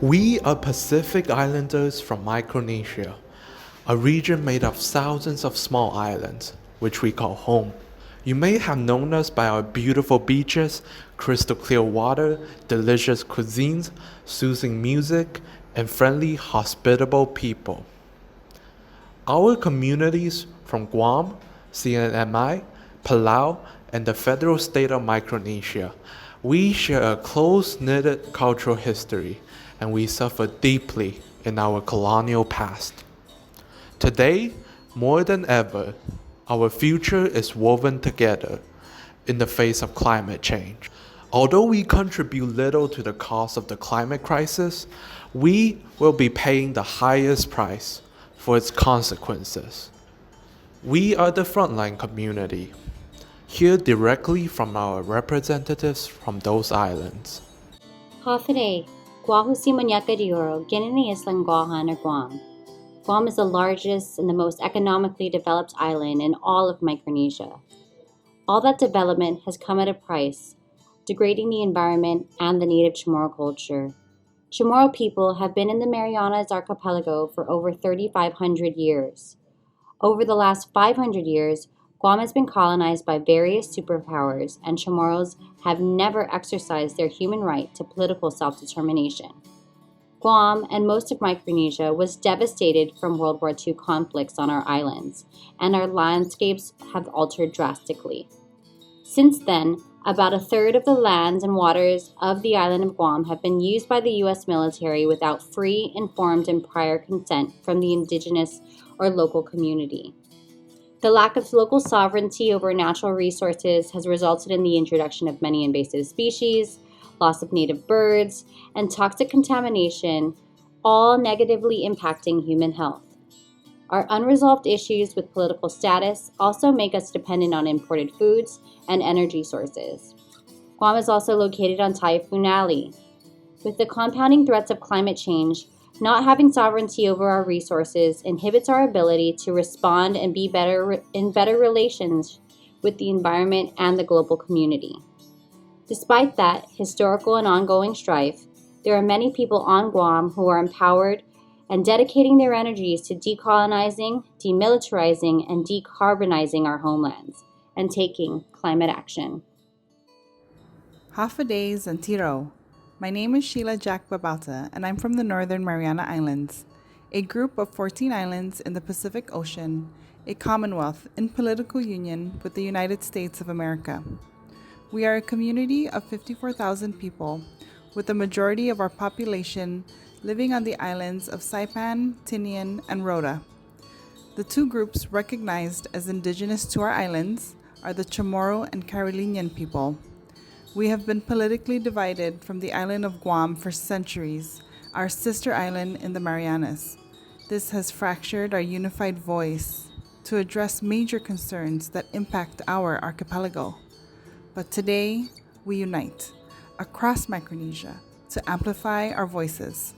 We are Pacific Islanders from Micronesia, a region made of thousands of small islands, which we call home. You may have known us by our beautiful beaches, crystal clear water, delicious cuisines, soothing music, and friendly, hospitable people. Our communities from Guam, CNMI, Palau, and the federal state of Micronesia, we share a close-knitted cultural history, and we suffer deeply in our colonial past. Today, more than ever, our future is woven together in the face of climate change. Although we contribute little to the cause of the climate crisis, we will be paying the highest price for its consequences. We are the frontline community. Hear directly from our representatives from those islands. Hafide, Guahusi Manyakadioro, Guinea Island Guahan or Guam. Guam is the largest and the most economically developed island in all of Micronesia. All that development has come at a price, degrading the environment and the native Chamorro culture. Chamorro people have been in the Marianas archipelago for over 3,500 years. Over the last 500 years, Guam has been colonized by various superpowers, and Chamorros have never exercised their human right to political self-determination. Guam and most of Micronesia was devastated from World War II conflicts on our islands, and our landscapes have altered drastically. Since then, about a third of the lands and waters of the island of Guam have been used by the U.S. military without free, informed, and prior consent from the indigenous or local community. The lack of local sovereignty over natural resources has resulted in the introduction of many invasive species, loss of native birds, and toxic contamination, all negatively impacting human health. Our unresolved issues with political status also make us dependent on imported foods and energy sources. Guam is also located on Typhoon Alley. With the compounding threats of climate change, not having sovereignty over our resources inhibits our ability to respond and be in better relations with the environment and the global community. Despite that historical and ongoing strife, there are many people on Guam who are empowered and dedicating their energies to decolonizing, demilitarizing, and decarbonizing our homelands and taking climate action. Hafa Zantiro. My name is Sheila Jack Babauta, and I'm from the Northern Mariana Islands, a group of 14 islands in the Pacific Ocean, a commonwealth in political union with the United States of America. We are a community of 54,000 people, with the majority of our population living on the islands of Saipan, Tinian, and Rota. The two groups recognized as indigenous to our islands are the Chamorro and Carolinian people. We have been politically divided from the island of Guam for centuries, our sister island in the Marianas. This has fractured our unified voice to address major concerns that impact our archipelago. But today, we unite across Micronesia to amplify our voices.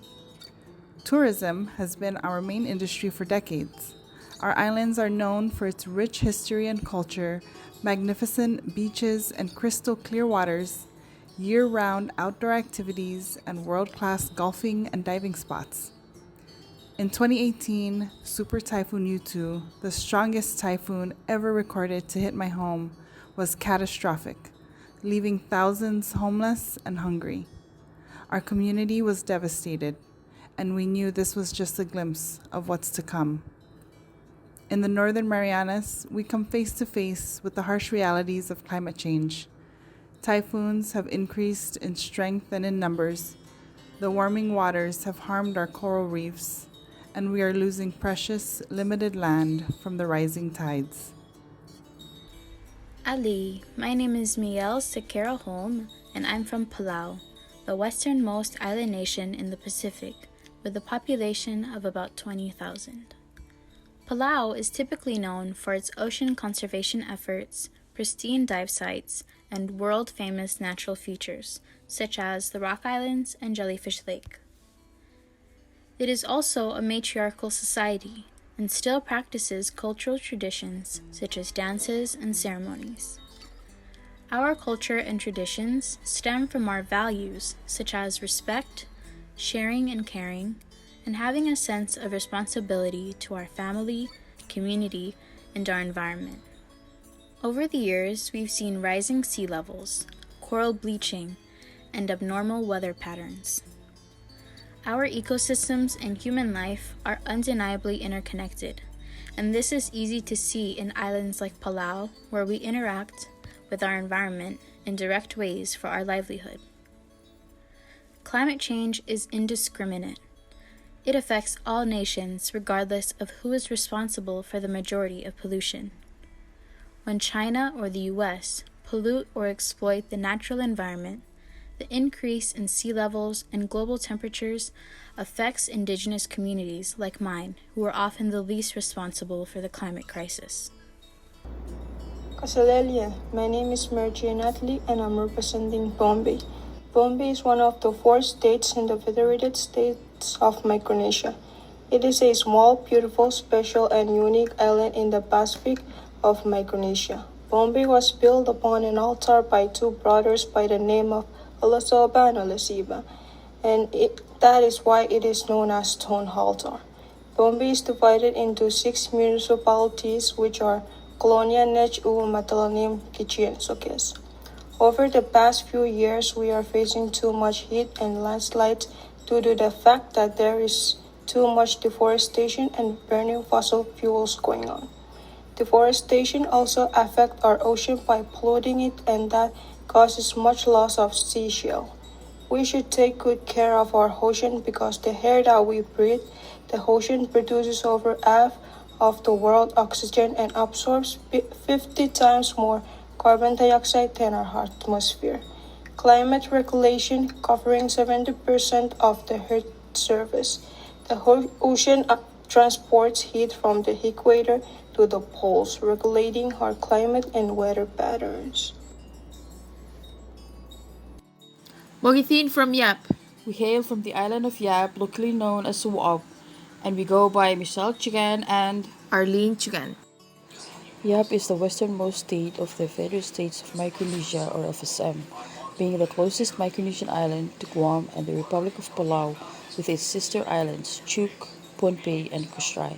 Tourism has been our main industry for decades. Our islands are known for its rich history and culture, magnificent beaches and crystal clear waters, year-round outdoor activities, and world-class golfing and diving spots. In 2018, Super Typhoon U2, the strongest typhoon ever recorded to hit my home, was catastrophic, leaving thousands homeless and hungry. Our community was devastated, and we knew this was just a glimpse of what's to come. In the Northern Marianas, we come face to face with the harsh realities of climate change. Typhoons have increased in strength and in numbers. The warming waters have harmed our coral reefs, and we are losing precious, limited land from the rising tides. Ali, my name is Miel Sekera Holm, and I'm from Palau, the westernmost island nation in the Pacific, with a population of about 20,000. Palau is typically known for its ocean conservation efforts, pristine dive sites, and world-famous natural features, such as the Rock Islands and Jellyfish Lake. It is also a matriarchal society, and still practices cultural traditions such as dances and ceremonies. Our culture and traditions stem from our values such as respect, sharing and caring, and having a sense of responsibility to our family, community, and our environment. Over the years, we've seen rising sea levels, coral bleaching, and abnormal weather patterns. Our ecosystems and human life are undeniably interconnected, and this is easy to see in islands like Palau, where we interact with our environment in direct ways for our livelihood. Climate change is indiscriminate. It affects all nations regardless of who is responsible for the majority of pollution. When China or the US pollute or exploit the natural environment, the increase in sea levels and global temperatures affects indigenous communities like mine, who are often the least responsible for the climate crisis. Kasalelia, my name is Merchie Natli and I'm representing Pohnpei. Pohnpei is one of the 4 states in the Federated States of Micronesia. It is a small, beautiful, special, and unique island in the Pacific of Micronesia. Pohnpei was built upon an altar by 2 brothers by the name of Olasoba and Olasiba, and that is why it is known as Stone Altar. Pohnpei is divided into 6 municipalities, which are Colonia, Nech, Matalanim, Kichi, and Sokes. Over the past few years, we are facing too much heat and landslides due to the fact that there is too much deforestation and burning fossil fuels going on. Deforestation also affects our ocean by polluting it, and that causes much loss of seashell. We should take good care of our ocean because the air that we breathe, the ocean produces over half of the world's oxygen and absorbs 50 times more carbon dioxide than our atmosphere. Climate regulation covering 70% of the Earth's surface. The ocean transports heat from the equator to the poles, regulating our climate and weather patterns. Mogithin from Yap. We hail from the island of Yap, locally known as Zovu, and we go by Michelle Chugan and Arlene Chugan. Yap is the westernmost state of the Federated States of Micronesia, or FSM, being the closest Micronesian island to Guam and the Republic of Palau, with its sister islands Chuuk, Pohnpei, and Kustrai.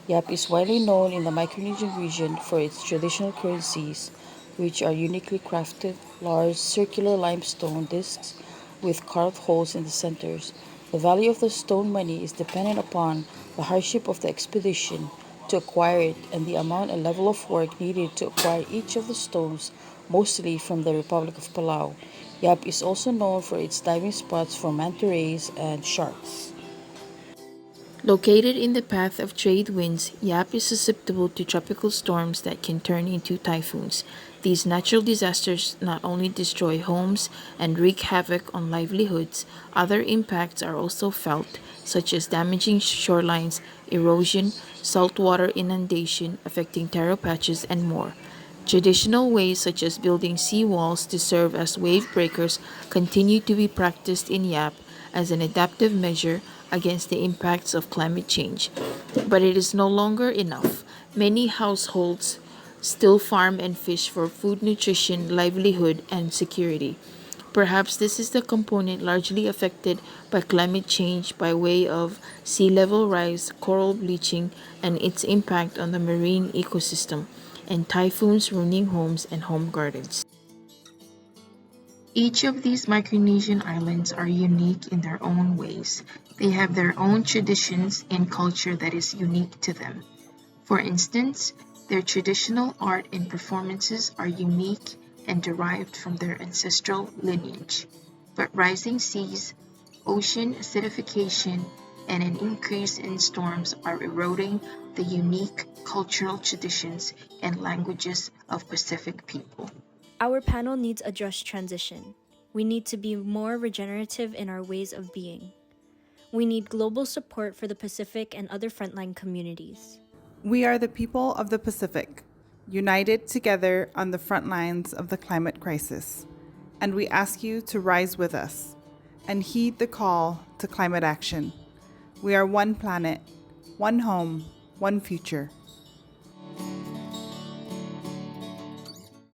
Yap is widely known in the Micronesian region for its traditional currencies, which are uniquely crafted, large circular limestone discs with carved holes in the centers. The value of the stone money is dependent upon the hardship of the expedition to acquire it and the amount and level of work needed to acquire each of the stones, mostly from the Republic of Palau. Yap is also known for its diving spots for manta rays and sharks. Located in the path of trade winds, Yap is susceptible to tropical storms that can turn into typhoons. These natural disasters not only destroy homes and wreak havoc on livelihoods, other impacts are also felt, such as damaging shorelines, erosion, saltwater inundation affecting taro patches, and more. Traditional ways such as building seawalls to serve as wave breakers continue to be practiced in Yap as an adaptive measure against the impacts of climate change. But it is no longer enough. Many households still farm and fish for food, nutrition, livelihood, and security. Perhaps this is the component largely affected by climate change by way of sea level rise, coral bleaching, and its impact on the marine ecosystem, and typhoons ruining homes and home gardens. Each of these Micronesian islands are unique in their own ways. They have their own traditions and culture that is unique to them. For instance, their traditional art and performances are unique and derived from their ancestral lineage. But rising seas, ocean acidification, and an increase in storms are eroding the unique cultural traditions and languages of Pacific people. Our panel needs a just transition. We need to be more regenerative in our ways of being. We need global support for the Pacific and other frontline communities. We are the people of the Pacific, united together on the front lines of the climate crisis, and we ask you to rise with us and heed the call to climate action. We are one planet, one home, one future.